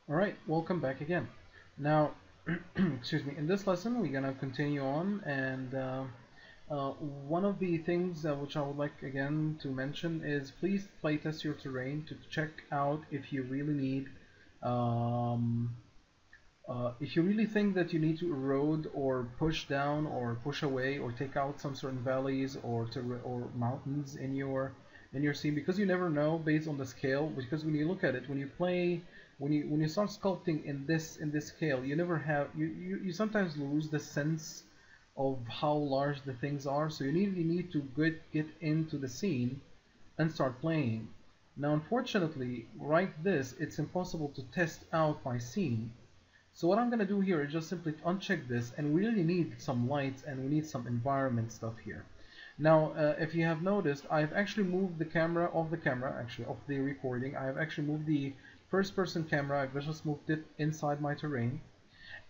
Alright, welcome back again. Now, excuse me, in this lesson we're gonna continue on, and one of the things which I would like again to mention is please playtest your terrain to check out um, if you really think that you need to erode or push down or push away or take out some certain valleys or mountains in your scene, because you never know based on the scale. Because when you look at it, when you play, when you start sculpting in this scale, you never have you sometimes lose the sense of how large the things are. So you need to get into the scene and start playing. Now, unfortunately, right this, it's impossible to test out my scene. So what I'm going to do here is just simply uncheck this, and we really need some lights and we need some environment stuff here. Now, if you have noticed, I've actually moved the camera of the recording. I have actually moved the first person camera. I've just moved it inside my terrain.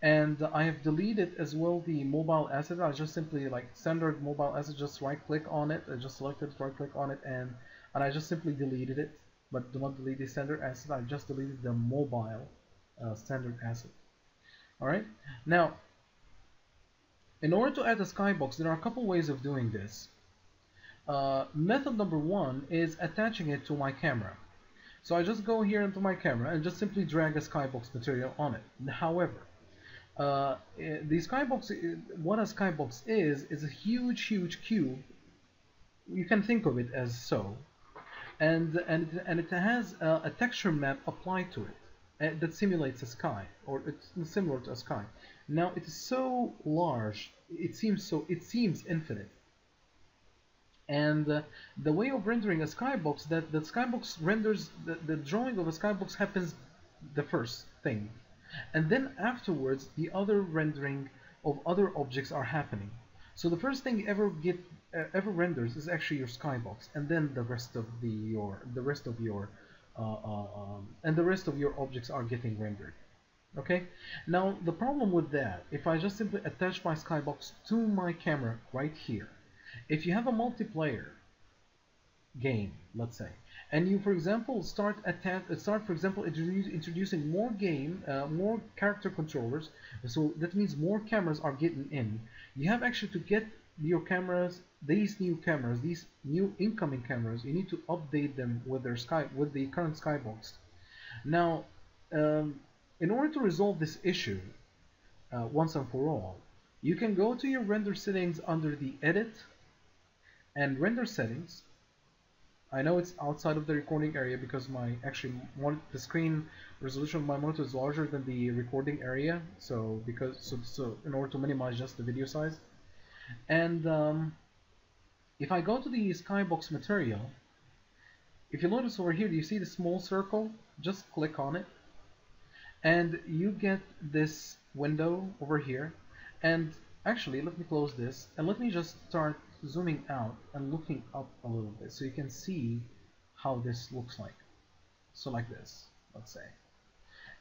And I have deleted as well the mobile asset. I just simply, like standard mobile asset, just right click on it. I just selected right click on it, and I just simply deleted it. But do not delete the standard asset. I just deleted the mobile standard asset. Alright, now in order to add a skybox, there are a couple ways of doing this. Method number one is attaching it to my camera. So I just go here into my camera and just simply drag a skybox material on it. However, the skybox, what a skybox is a huge cube. You can think of it as so, and it has a texture map applied to it that simulates a sky, or it's similar to a sky. Now it is so large, it seems infinite. And the way of rendering a skybox, that the skybox renders, the drawing of a skybox happens the first thing, and then afterwards the other rendering of other objects are happening. So the first thing ever renders is actually your skybox, and then the rest of the rest of your objects are getting rendered. Okay, now the problem with that, if I just simply attach my skybox to my camera right here, if you have a multiplayer game, let's say, and you, for example, start for example introducing more character controllers, so that means more cameras are getting in. You have actually to get your cameras, these new incoming cameras, you need to update them with the current skybox. Now, in order to resolve this issue once and for all, you can go to your render settings under the edit and render settings. I know it's outside of the recording area because the screen resolution of my monitor is larger than the recording area, so in order to minimize just the video size. And if I go to the skybox material, if you notice over here, do you see the small circle? Just click on it and you get this window over here. And actually, let me close this and let me just start zooming out and looking up a little bit so you can see how this looks like. So like this, let's say.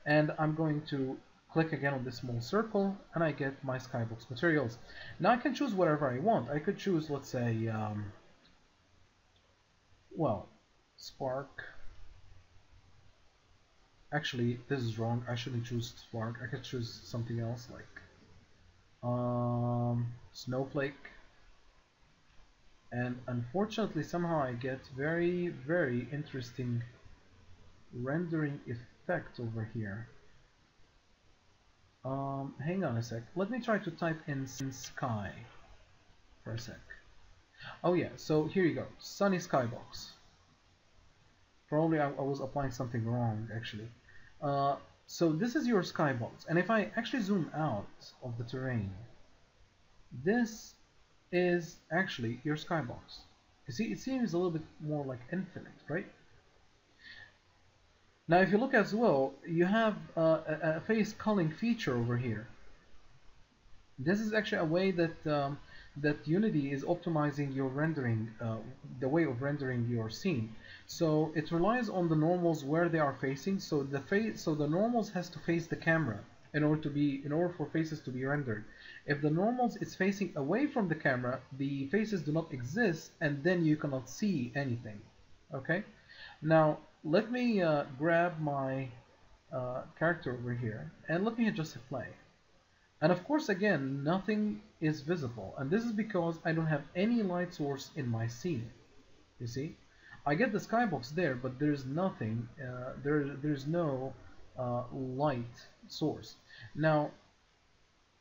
And I'm going to click again on this small circle and I get my skybox materials. Now I can choose whatever I want. I could choose, let's say, well, Spark. Actually, this is wrong. I shouldn't choose Spark. I could choose something else like Snowflake. And unfortunately, somehow I get very interesting rendering effect over here. Hang on a sec. Let me try to type in sky for a sec. Oh yeah, so here you go. Sunny skybox. Probably I was applying something wrong actually. So this is your skybox, and if I actually zoom out of the terrain, this is actually your skybox. You see, it seems a little bit more like infinite, right? Now if you look as well, you have a face culling feature over here. This is actually a way that that Unity is optimizing your rendering, the way of rendering your scene. So it relies on the normals where they are facing. So the normals has to face the camera in order for faces to be rendered. If the normals is facing away from the camera, the faces do not exist, and then you cannot see anything. Okay. Now let me grab my character over here, and let me just play. And of course, again, nothing is visible, and this is because I don't have any light source in my scene. You see, I get the skybox there, but there's nothing. There's no light source. Now,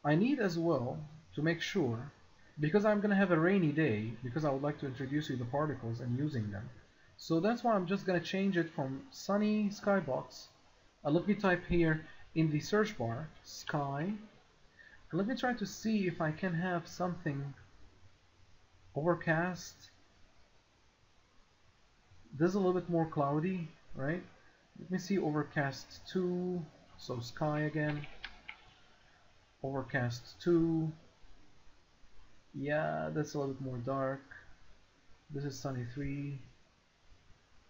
I need as well to make sure, because I'm gonna have a rainy day, because I would like to introduce you the particles and using them. So that's why I'm just gonna change it from sunny skybox. Let me type here in the search bar sky, and let me try to see if I can have something overcast. This is a little bit more cloudy, right? Let me see overcast 2, so sky again. Overcast 2. Yeah, that's a little bit more dark. This is sunny 3.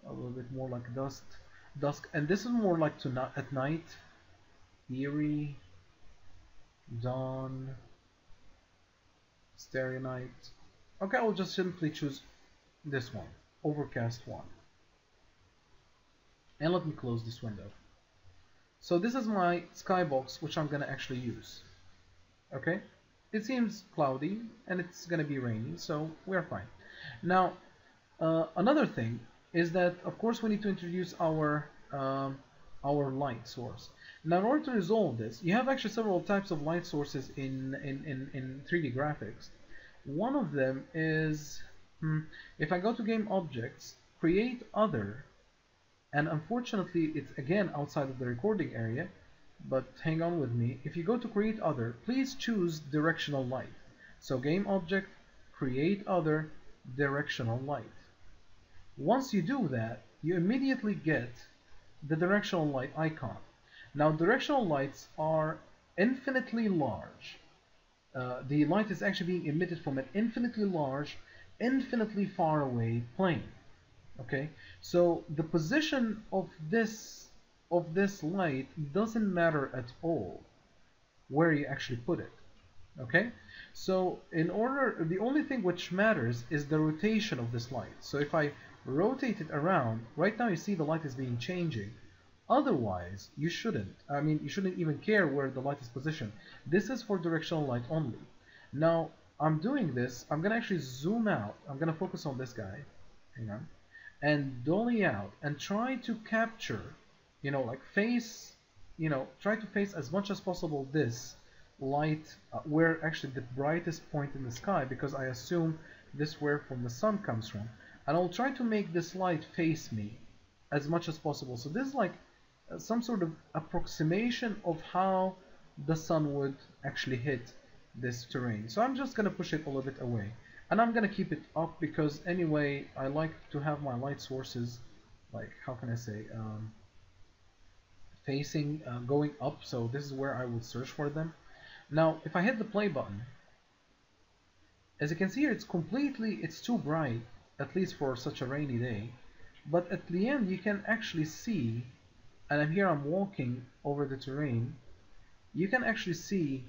A little bit more like dusk, and this is more like at night. Eerie, dawn, starry night. Okay, I'll just simply choose this one, overcast 1. And let me close this window. So this is my skybox, which I'm gonna actually use. Okay, it seems cloudy and it's gonna be rainy, so we're fine. Now, another thing is that, of course, we need to introduce our light source. Now, in order to resolve this, you have actually several types of light sources in 3D graphics. One of them is, if I go to Game Objects, Create Other, and unfortunately it's again outside of the recording area, but hang on with me. If you go to Create Other, please choose Directional Light. So Game Object, Create Other, Directional Light. Once you do that, you immediately get the directional light icon. Now, directional lights are infinitely large. The light is actually being emitted from an infinitely large, infinitely far away plane. Okay, so the position of this light doesn't matter at all where you actually put it. Okay, so the only thing which matters is the rotation of this light. So if I rotate it around, right now you see the light is being changing. Otherwise, you shouldn't. I mean, you shouldn't even care where the light is positioned. This is for directional light only. Now, I'm doing this. I'm gonna actually zoom out. I'm gonna focus on this guy. Hang on. And dolly out and try to capture, like face, try to face as much as possible this light where actually the brightest point in the sky, because I assume this where from the sun comes from, and I'll try to make this light face me as much as possible. So this is like some sort of approximation of how the sun would actually hit this terrain. So I'm just gonna push it a little bit away, and I'm gonna keep it up because anyway I like to have my light sources, like, how can I say, facing, going up. So this is where I would search for them. Now, if I hit the play button, as you can see here, it's too bright, at least for such a rainy day. But at the end, you can actually see, and I'm walking over the terrain, you can actually see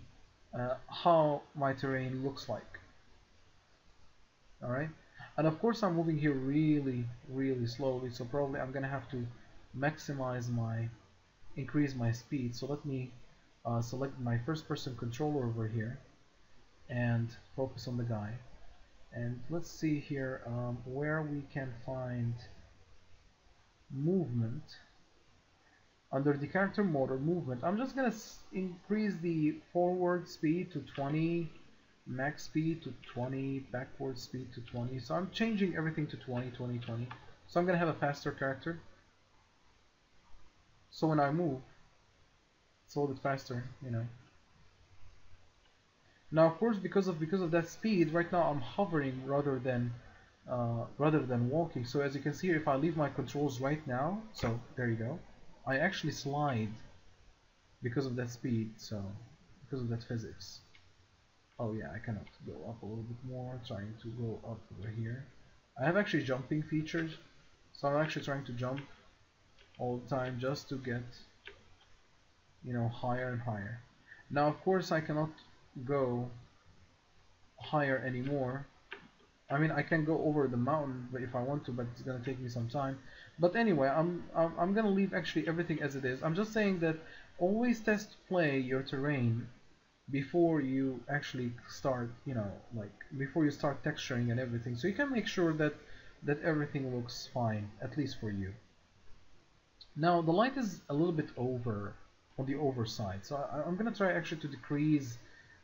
how my terrain looks like. Alright? And of course, I'm moving here really, really slowly, so probably I'm gonna have to increase my speed. So let me select my first person controller over here and focus on the guy, and let's see here where we can find movement. Under the character mode or movement, I'm just gonna increase the forward speed to 20, max speed to 20, backward speed to 20. So I'm changing everything to 20, 20, 20. So I'm gonna have a faster character, so when I move it's a little bit faster, Now, of course, because of that speed, right now I'm hovering rather than walking. So as you can see here, if I leave my controls right now, so there you go, I actually slide because of that speed. So because of that physics. Oh yeah, I cannot go up a little bit more. Trying to go up over here. I have actually jumping features, so I'm actually trying to jump all the time just to get, higher and higher. Now, of course, I cannot go higher anymore. I mean, I can go over the mountain if I want to, but it's gonna take me some time. But anyway, I'm gonna leave actually everything as it is. I'm just saying that always test play your terrain before you actually start, you know, like before you start texturing and everything, so you can make sure that everything looks fine, at least for you. Now the light is a little bit over on the overside, so I'm gonna try actually to decrease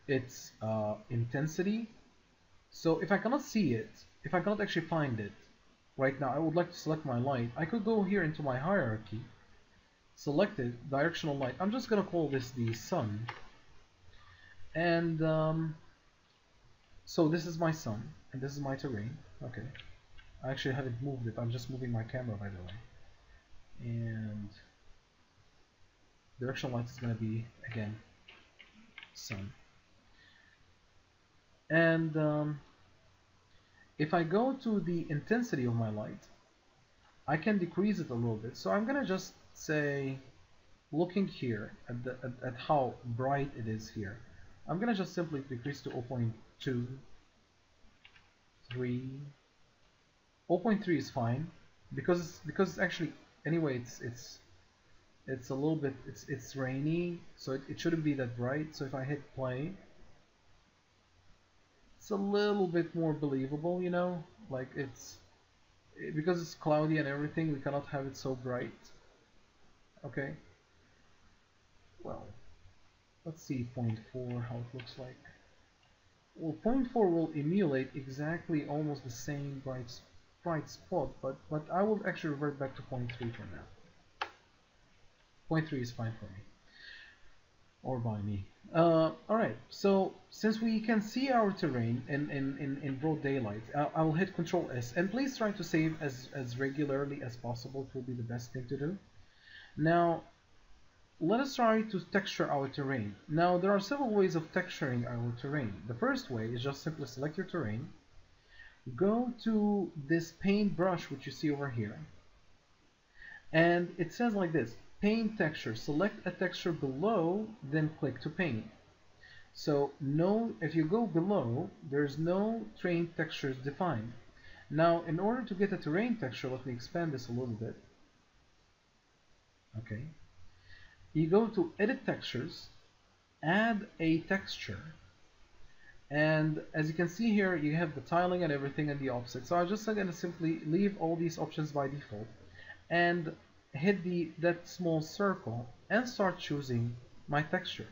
its intensity. So if I cannot see it, if I cannot actually find it right now, I would like to select my light. I could go here into my hierarchy, select it, directional light. I'm just gonna call this the sun, and so this is my sun, and this is my terrain. Okay, I actually haven't moved it. I'm just moving my camera, by the way. And directional light is gonna be again sun. And if I go to the intensity of my light, I can decrease it a little bit. So I'm gonna just say, looking here at how bright it is here, I'm gonna just simply decrease to 0.2, 3. 0.3 is fine because actually anyway it's a little bit it's rainy, so it shouldn't be that bright. So if I hit play, it's a little bit more believable, you know, like because it's cloudy and everything, we cannot have it so bright. Okay, well, let's see 0.4 how it looks like. Well, 0.4 will emulate exactly almost the same bright spot, but I will actually revert back to 0.3 for now. 0.3 is fine for me, or by me. Alright, so since we can see our terrain in broad daylight, I'll hit Control S, and please try to save as regularly as possible. It will be the best thing to do. Now, let us try to texture our terrain. Now, there are several ways of texturing our terrain. The first way is just simply select your terrain, go to this paint brush which you see over here, and it says like this: paint texture. Select a texture below, then click to paint. So no, if you go below, there's no terrain textures defined. Now, in order to get a terrain texture, let me expand this a little bit. Okay, you go to Edit Textures, add a texture, and as you can see here, you have the tiling and everything and the offset. So I'm just going to simply leave all these options by default and hit that small circle and start choosing my texture.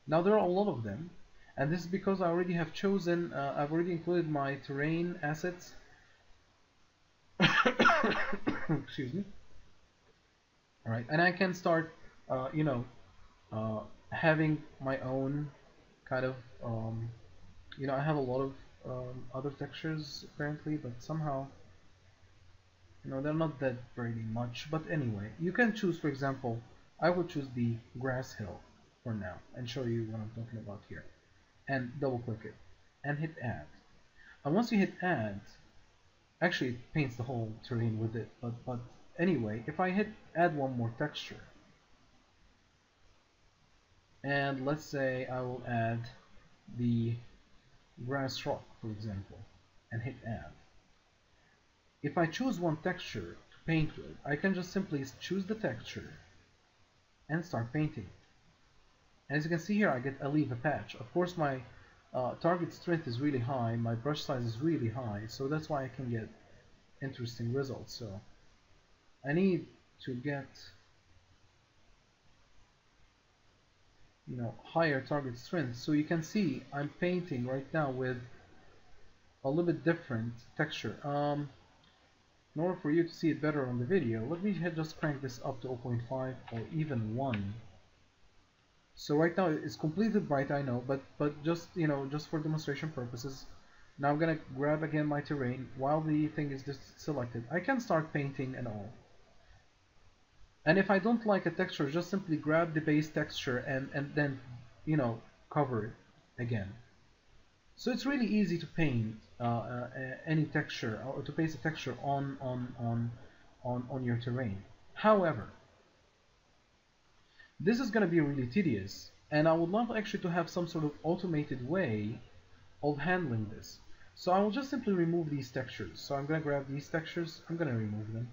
Now there are a lot of them, and this is because I already have chosen, I've already included my terrain assets. Excuse me. Alright, and I can start, you know, having my own kind of, you know, I have a lot of other textures apparently, but somehow, you know, they're not that very much. But anyway, you can choose, for example, I would choose the grass hill for now and show you what I'm talking about here, and double click it and hit add. And once you hit add, actually it paints the whole terrain with it, but anyway, if I hit add one more texture, and let's say I will add the grass rock, for example, and hit add. If I choose one texture to paint with, I can just simply choose the texture and start painting. And as you can see here, I leave a patch. Of course, my target strength is really high, my brush size is really high, so that's why I can get interesting results. So I need to get, you know, higher target strength. So you can see I'm painting right now with a little bit different texture. In order for you to see it better on the video, let me just crank this up to 0.5 or even 1. So right now it's completely bright, I know, but just, you know, just for demonstration purposes. Now I'm gonna grab again my terrain while the thing is just selected. I can start painting and all. And if I don't like a texture, just simply grab the base texture and then, you know, cover it again. So it's really easy to paint any texture, or to paste a texture on your terrain. However, this is going to be really tedious, and I would love actually to have some sort of automated way of handling this. So I will just simply remove these textures. So I'm going to grab these textures, I'm going to remove them.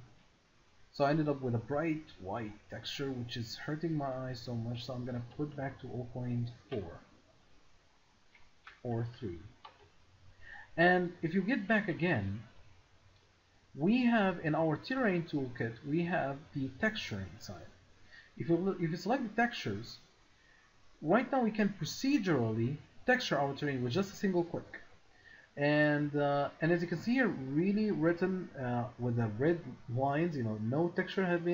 So I ended up with a bright white texture, which is hurting my eyes so much, so I'm gonna put back to 0.4 or 3. And if you get back again, we have in our terrain toolkit, we have the texturing side. If you select the textures, right now we can procedurally texture our terrain with just a single click. And as you can see here, really written with the red lines, no textures have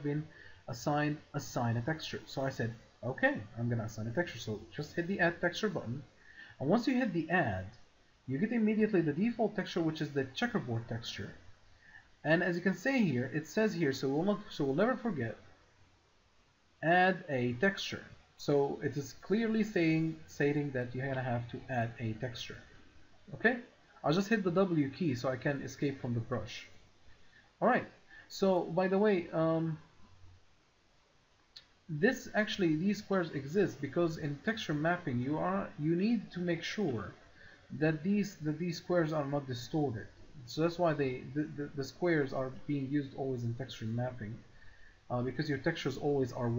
been assigned. Assign a texture. So I said, okay, I'm gonna assign a texture. So just hit the add texture button, and once you hit the add, you get immediately the default texture, which is the checkerboard texture. And as you can see here, it says here, so we'll never forget, add a texture. So it is clearly stating that you're gonna have to add a texture. Okay, I'll just hit the W key so I can escape from the brush. Alright, so by the way, these squares exist because in texture mapping you need to make sure that these squares are not distorted. So that's why the squares are being used always in texture mapping, because your textures always are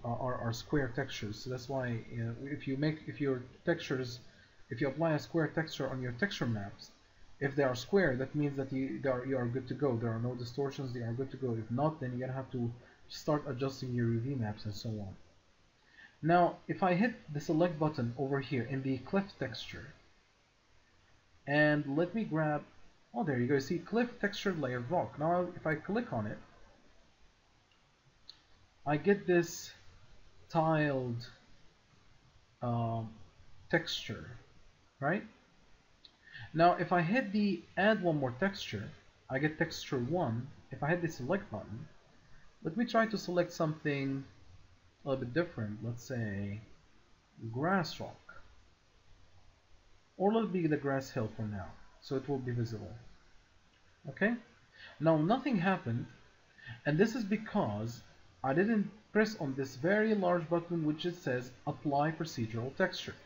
are square textures. So that's why if you apply a square texture on your texture maps, if they are square, that means that you are good to go. There are no distortions, they are good to go. If not, then you're gonna have to start adjusting your UV maps and so on. Now, if I hit the select button over here in the cliff texture, and let me grab, oh, there you go, see cliff texture layered rock. Now, if I click on it, I get this tiled texture, right? Now, if I hit the add one more texture, I get texture 1. If I hit the select button, let me try to select something a little bit different. Let's say grass rock. Or let it be the grass hill for now, so it will be visible. Okay? Now, nothing happened, and this is because I didn't press on this very large button which it says apply procedural texture.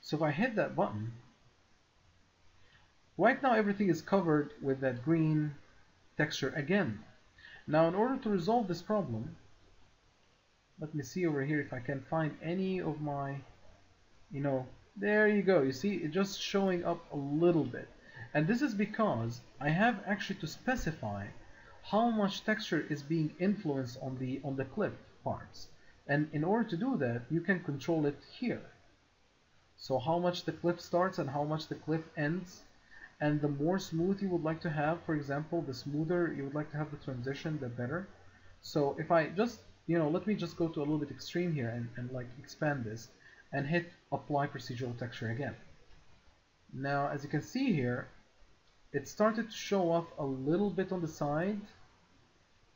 So if I hit that button, right now everything is covered with that green texture again. Now in order to resolve this problem, let me see over here if I can find any of my, there you go, you see it just showing up a little bit. And this is because I have actually to specify how much texture is being influenced on the cliff parts. And in order to do that, you can control it here. So how much the cliff starts and how much the cliff ends. And the more smooth you would like to have, for example, the smoother you would like to have the transition, the better. So if I just, let me just go to a little bit extreme here and like expand this and hit apply procedural texture again. Now, as you can see here, it started to show off a little bit on the side,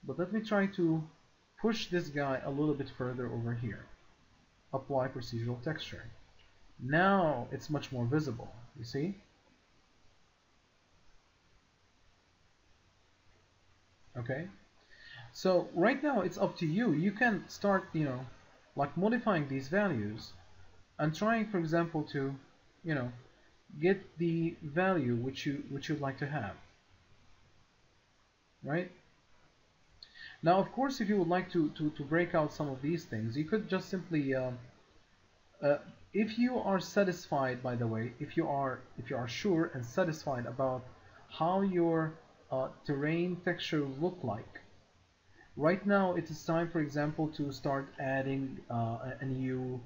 but let me try to push this guy a little bit further over here. Apply procedural texture. Now it's much more visible, you see? Okay, so right now it's up to you. You can start, like modifying these values and trying, for example, to, get the value which you'd like to have, right? Now, of course, if you would like to break out some of these things, you could just simply, if you are satisfied, by the way, if you are sure and satisfied about how your terrain texture look like, right now it is time, for example, to start adding a new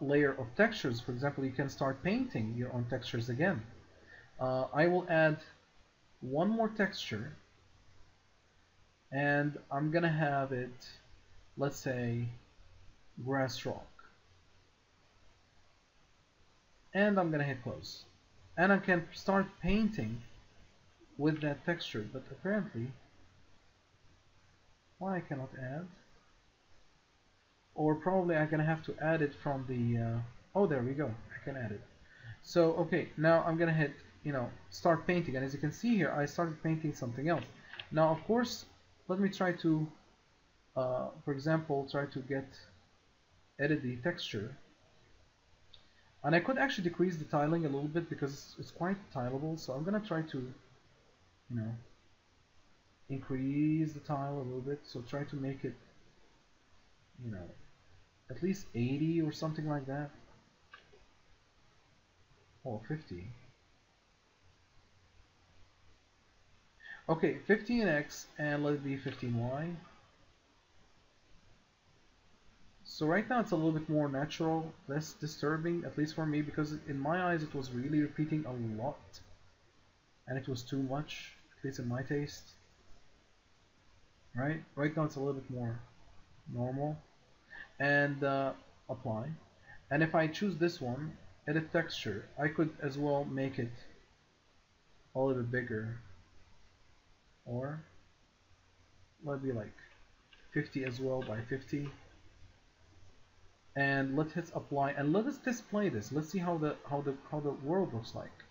layer of textures. For example, you can start painting your own textures again. I will add one more texture, and I'm gonna have it, let's say, grass rock. And I'm gonna hit close. And I can start painting with that texture, but apparently, why I cannot add? Or probably I'm gonna have to add it from the, oh, there we go, I can add it. So, okay, now I'm gonna hit, start painting, and as you can see here, I started painting something else. Now, of course, let me try to, for example, try to edit the texture. And I could actually decrease the tiling a little bit because it's quite tileable. So I'm gonna try to, increase the tile a little bit. So try to make it, you know, at least 80 or something like that. Or 50. Okay, 15x and let it be 15y. So right now it's a little bit more natural, less disturbing, at least for me, because in my eyes it was really repeating a lot. And it was too much, at least in my taste. Right? Right now it's a little bit more normal. And apply. And if I choose this one, edit texture, I could as well make it a little bit bigger. Or let it be like 50 as well by 50. And let's hit apply and let us display this. Let's see how the world looks like.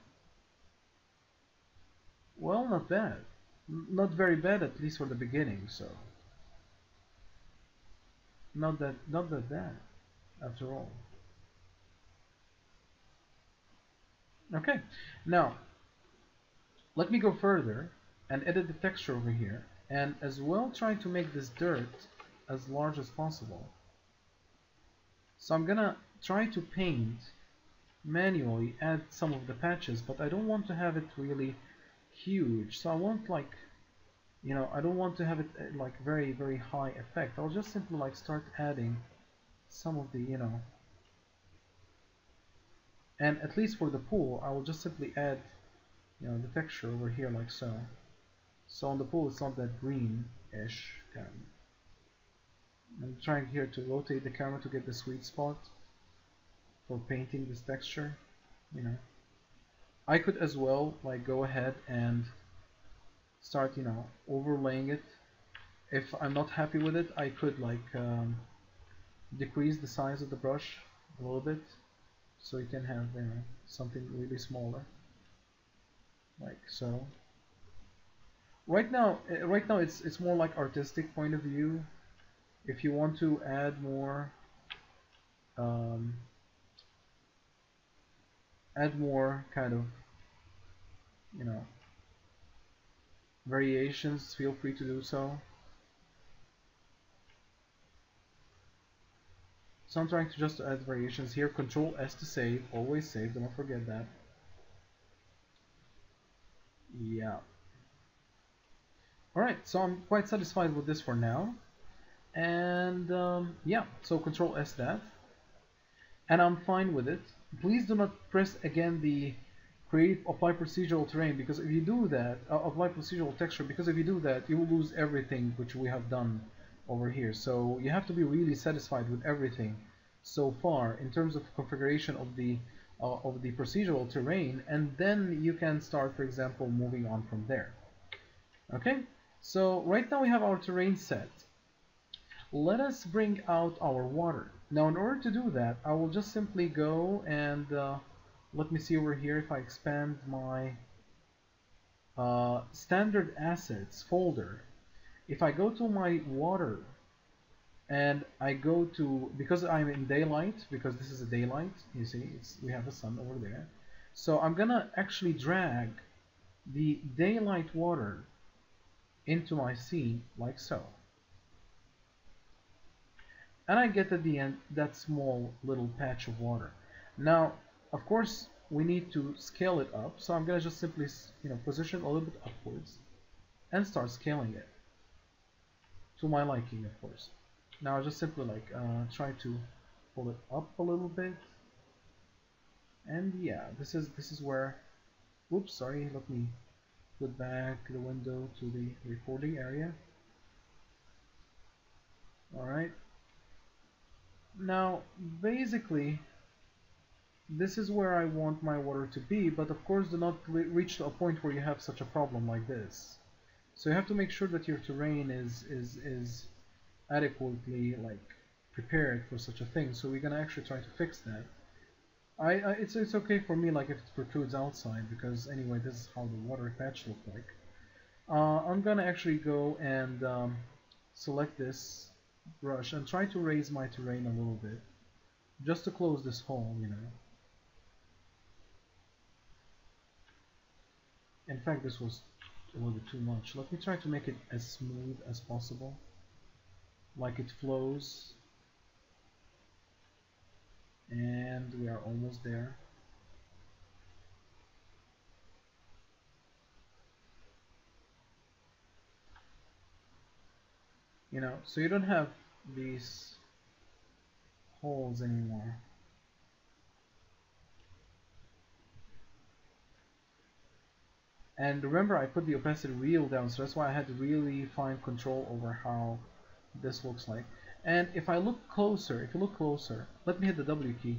Well, not bad. Not very bad, at least for the beginning, so not that bad after all. Okay, now let me go further and edit the texture over here, and as well try to make this dirt as large as possible. So I'm gonna try to paint manually, add some of the patches, but I don't want to have it really huge. So I want, like, you know, I don't want to have it like very high effect. I'll just simply like start adding some of the, you know, and at least for the pool I will just simply add, you know, the texture over here like so. So on the pool it's not that green-ish kind of. I'm trying here to rotate the camera to get the sweet spot for painting this texture, you know. I could as well like go ahead and start, you know, overlaying it. If I'm not happy with it, I could like decrease the size of the brush a little bit, so you can have, you know, something really smaller, like so. Right now it's more like artistic point of view. If you want to add more, um, kind of, you know, variations, feel free to do so. So I'm trying to just add variations here. Control S to save, always save, don't forget that. Yeah. Alright, so I'm quite satisfied with this for now. And yeah, so Control S that. And I'm fine with it. Please do not press again the apply procedural terrain, because if you do that, apply procedural texture, because if you do that, you will lose everything which we have done over here. So you have to be really satisfied with everything so far in terms of configuration of the procedural terrain, and then you can start, for example, moving on from there. Okay, so right now we have our terrain set. Let us bring out our water. Now in order to do that, I will just simply go and let me see over here if I expand my standard assets folder. If I go to my water and I go to, because I'm in daylight, because this is a daylight, you see, we have the sun over there. So I'm gonna actually drag the daylight water into my scene like so. And I get at the end that small little patch of water. Now, of course, we need to scale it up, so I'm gonna just simply, you know, position a little bit upwards and start scaling it to my liking, of course. Now I just simply like try to pull it up a little bit, and yeah, this is where. Oops, sorry. Let me put back the window to the recording area. All right. Now, basically, this is where I want my water to be, but of course do not reach to a point where you have such a problem like this. So you have to make sure that your terrain is adequately like prepared for such a thing. So we're gonna actually try to fix that. It's okay for me like if it protrudes outside, because anyway this is how the water patch looked like. I'm gonna actually go and select this brush and try to raise my terrain a little bit, just to close this hole, you know. In fact, this was a little bit too much. Let me try to make it as smooth as possible, like it flows. And we are almost there. You know, so you don't have these holes anymore. And remember, I put the opacity real down, so that's why I had to really find control over how this looks like. And if I look closer, if you look closer, let me hit the W key.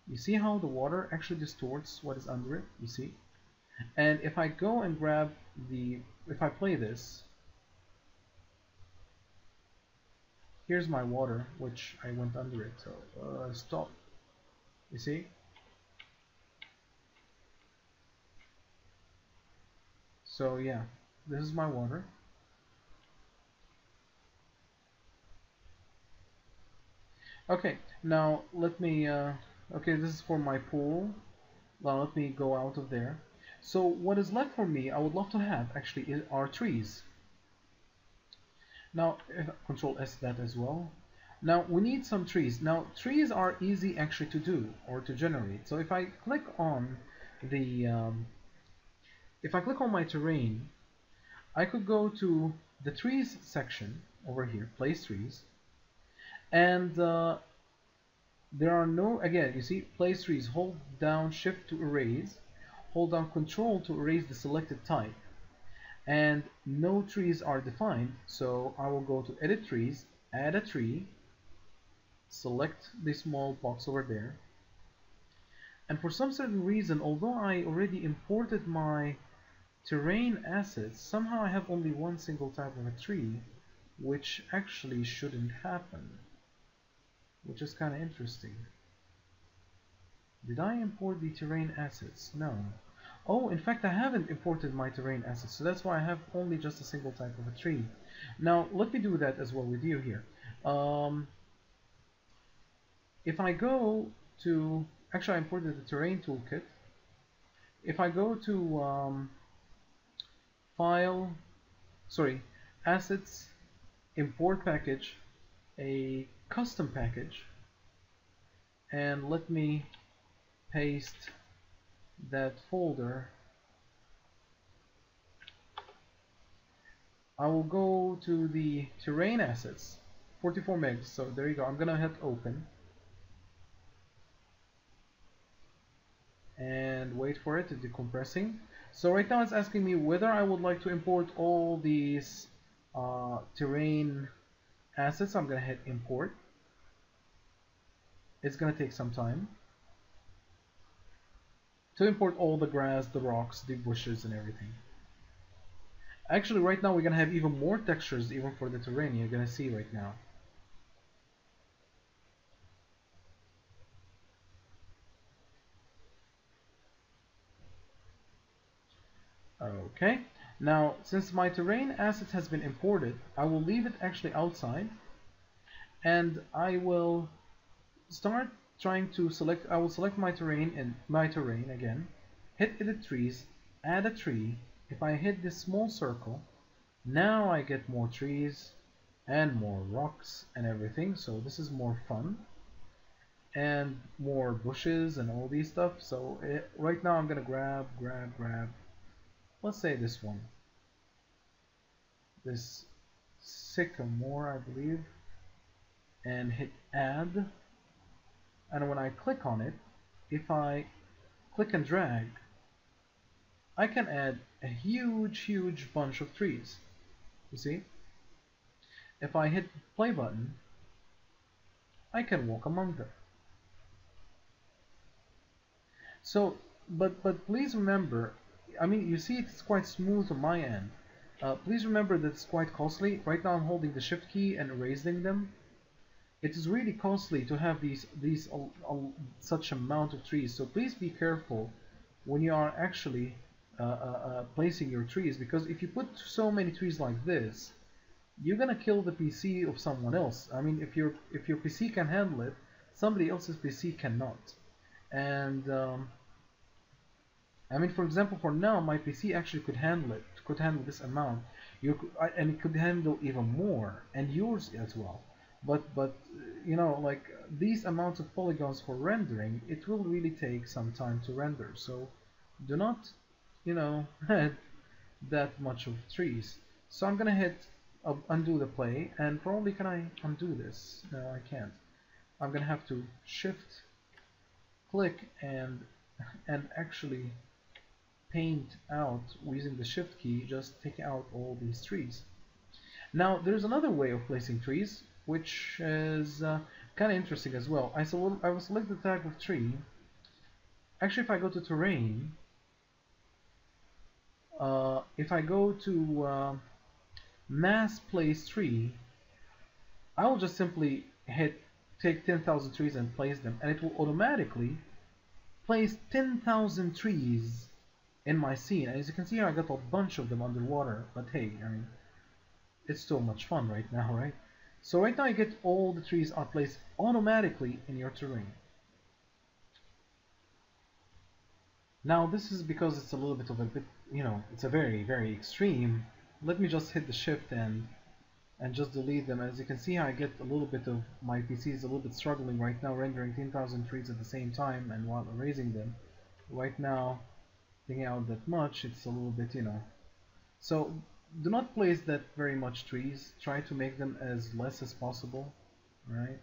You see how the water actually distorts what is under it? You see? And if I go and grab the, if I play this, here's my water, which I went under it. So stop. You see? So yeah, this is my water. Okay, now let me, okay, this is for my pool. Now let me go out of there. So what is left for me, I would love to have actually are trees. Now, Control S that as well. Now we need some trees. Now trees are easy actually to do or to generate. So if I click on the, if I click on my terrain, I could go to the trees section over here, place trees, and there are no, again, you see, place trees, hold down shift to erase, hold down control to erase the selected type, and no trees are defined, so I will go to edit trees, add a tree, select the small box over there, and for some certain reason, although I already imported my terrain assets, somehow I have only one single type of a tree, which actually shouldn't happen, which is kind of interesting. Did I import the terrain assets? No. Oh, in fact, I haven't imported my terrain assets, so that's why I have only just a single type of a tree. Now, let me do that as well with you here. If I go to, actually I imported the terrain toolkit. If I go to file, sorry, assets, import package, a custom package, and let me paste that folder. I will go to the terrain assets, 44 megs, so there you go. I'm gonna hit open and wait for it to decompressing. So right now it's asking me whether I would like to import all these terrain assets. I'm gonna hit import. It's gonna take some time to import all the grass, the rocks, the bushes, and everything. Actually, right now we're gonna have even more textures even for the terrain. You're gonna see right now. Okay, now since my terrain asset has been imported, I will leave it actually outside, and I will start trying to select. I will select my terrain and my terrain again, hit edit trees, add a tree. If I hit this small circle, now I get more trees and more rocks and everything, so this is more fun, and more bushes and all these stuff. So right now I'm gonna grab, let's say this one, this sycamore, I believe, and hit add. And when I click on it, if I click and drag, I can add a huge bunch of trees. You see? If I hit the play button, I can walk among them. So, but please remember, I mean, you see it's quite smooth on my end. Please remember that it's quite costly. Right now I'm holding the shift key and erasing them. It is really costly to have these such amount of trees. So please be careful when you are actually placing your trees, because if you put so many trees like this, you're gonna kill the PC of someone else. I mean, if your PC can handle it, somebody else's PC cannot. And I mean, for example, for now, my PC actually could handle it, could handle this amount. And it could handle even more, and yours as well. But you know, like these amounts of polygons for rendering, it will really take some time to render. So do not, you know, add that much of trees. So I'm gonna hit undo the play, and probably can I undo this? No, I can't. I'm gonna have to shift click and actually paint out using the shift key, just take out all these trees. Now there's another way of placing trees which is kind of interesting as well. I will select the type of tree. Actually, if I go to terrain, if I go to mass place tree, I will just simply take 10,000 trees and place them, and it will automatically place 10,000 trees in my scene. And as you can see here, I got a bunch of them underwater, but hey, I mean, it's still much fun right now, right? So right now you get all the trees are placed automatically in your terrain. Now this is because it's a little bit of a bit, you know, it's a very extreme. Let me just hit the shift and just delete them. As you can see, I get a little bit of my PC is a little bit struggling right now, rendering 10,000 trees at the same time and while erasing them. Right now, taking out that much, it's a little bit, you know. So do not place that very much trees. Try to make them as less as possible, right?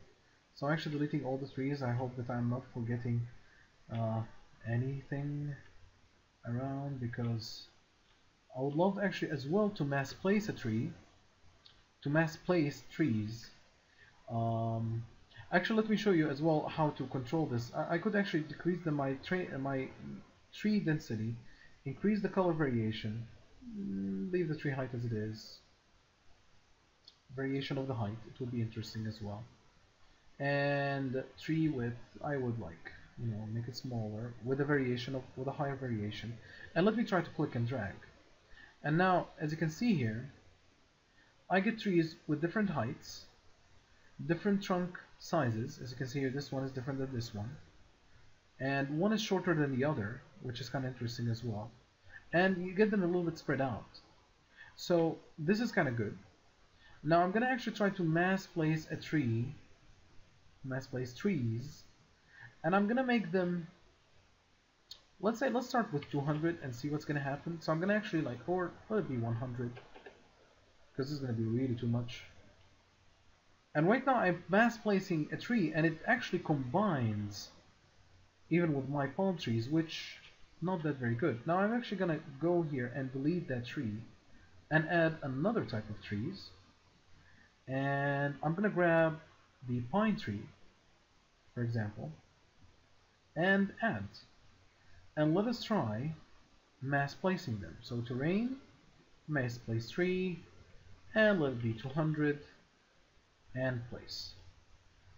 So I'm actually deleting all the trees. I hope that I'm not forgetting uh, anything around, because I would love actually as well to mass place a tree, to mass place trees. Actually, let me show you as well how to control this. I could actually decrease my tree density, increase the color variation, leave the tree height as it is. Variation of the height, it will be interesting as well. And tree width, I would like, you know, make it smaller with a higher variation. And let me try to click and drag. And now, as you can see here, I get trees with different heights, different trunk sizes. As you can see here, this one is different than this one, and one is shorter than the other, which is kind of interesting as well. And you get them a little bit spread out. So this is kind of good. Now I'm gonna actually try to mass place trees, and I'm gonna make them, let's start with 200 and see what's gonna happen. So I'm gonna actually or let it be 100, because this is gonna be really too much. And right now I'm mass placing a tree, and it actually combines even with my palm trees, which not that very good. Now I'm actually gonna go here and delete that tree and add another type of trees, and I'm gonna grab the pine tree, for example, and add, and let us try mass placing them. So terrain, mass place tree, and let it be 200, and place.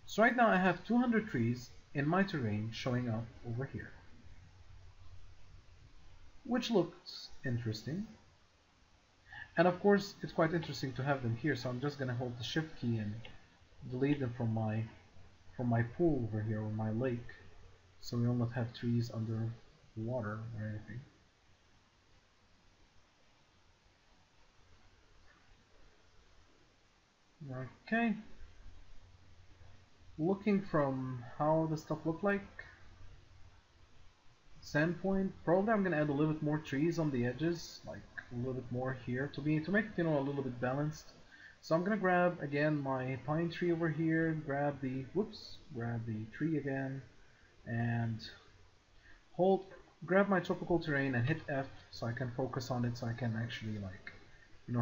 So right now I have 200 trees in my terrain showing up over here, which looks interesting. And of course it's quite interesting to have them here, so I'm just gonna hold the shift key and delete them from my pool over here, or my lake, so we will not have trees under water or anything. Okay, looking from how the stuff look like standpoint, probably I'm gonna add a little bit more trees on the edges, like a little bit more here to make it, you know, a little bit balanced. So I'm gonna grab again my pine tree over here, grab the tree again, and grab my tropical terrain and hit F so I can focus on it, so I can actually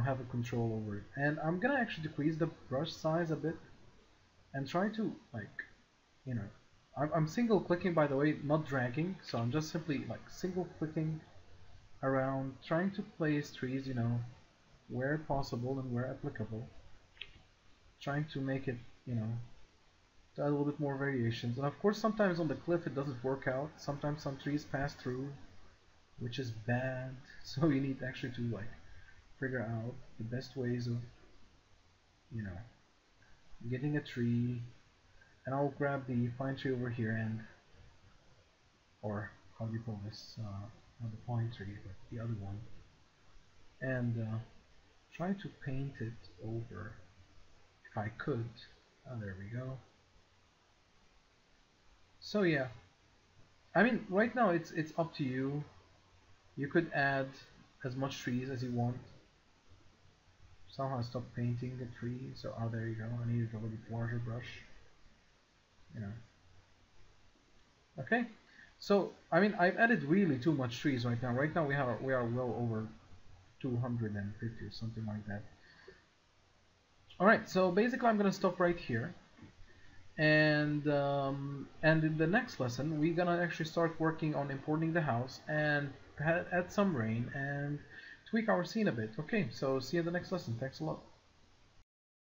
have a control over it. And I'm gonna actually decrease the brush size a bit and try to I'm single clicking, by the way, not dragging, so I'm just simply single clicking around, trying to place trees, where possible and where applicable, trying to make it, to add a little bit more variations. And of course sometimes on the cliff it doesn't work out, sometimes some trees pass through, which is bad, so you need actually to figure out the best ways of getting a tree. And I'll grab the pine tree over here, and, or how do you call this, not the pine tree, but the other one, and try to paint it over if I could. Oh, there we go. So yeah, I mean, right now it's up to you. You could add as much trees as you want. Somehow stop painting the tree. So oh, there you go. I needed a little bit larger brush. You know. Okay. So I mean, I've added really too much trees right now. Right now we are well over 250 or something like that. All right. So basically, I'm gonna stop right here. And in the next lesson we're gonna actually start working on importing the house and add some rain and tweak our scene a bit. Okay, so see you in the next lesson. Thanks a lot.